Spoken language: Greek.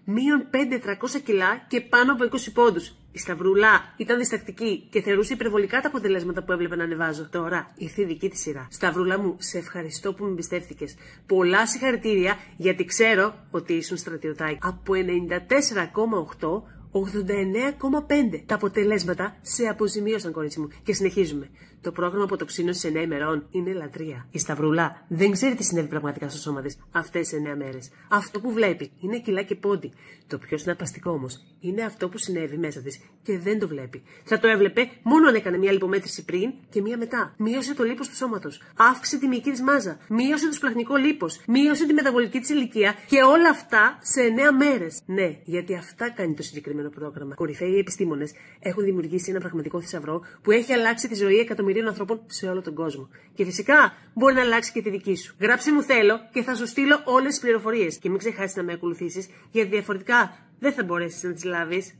μείον 5.300 κιλά και πάνω από 20 πόντους. Η Σταυρούλα ήταν διστακτική και θεωρούσε υπερβολικά τα αποτελέσματα που έβλεπε να ανεβάζω. Τώρα ήρθε η δική της σειρά. Σταυρούλα μου, σε ευχαριστώ που με εμπιστεύτηκες. Πολλά συγχαρητήρια, γιατί ξέρω ότι ήσουν στρατιωτάκι. Από 94,8 89,5. Τα αποτελέσματα σε αποζημίωσαν, κορίτσι μου. Και συνεχίζουμε. Το πρόγραμμα αποτοξίνωσης 9 ημερών είναι λατρεία. Η Σταυρούλα δεν ξέρει τι συνέβη πραγματικά στο σώμα της αυτές τις 9 μέρες. Αυτό που βλέπει είναι κιλά και πόντι. Το πιο συναρπαστικό όμως είναι αυτό που συνέβη μέσα της και δεν το βλέπει. Θα το έβλεπε μόνο αν έκανε μια λιπομέτρηση πριν και μια μετά. Μείωσε το λίπος του σώματος. Αύξησε τη μυϊκή της μάζα. Μείωσε το σπλαχνικό λίπος. Μείωσε τη μεταβολική της ηλικία και όλα αυτά σε 9 μέρες. Ναι, γιατί αυτά κάνει το συγκεκριμένο πρόγραμμα. Κορυφαίοι επιστήμονες έχουν δημιουργήσει ένα πραγματικό θησαυρό που έχει αλλάξει τη ζωή εκατομμυρίων ανθρώπων σε όλο τον κόσμο. Και φυσικά μπορεί να αλλάξει και τη δική σου. Γράψε μου θέλω και θα σου στείλω όλες τις πληροφορίες. Και μην ξεχάσεις να με ακολουθήσεις, γιατί διαφορετικά δεν θα μπορέσεις να τις λάβεις.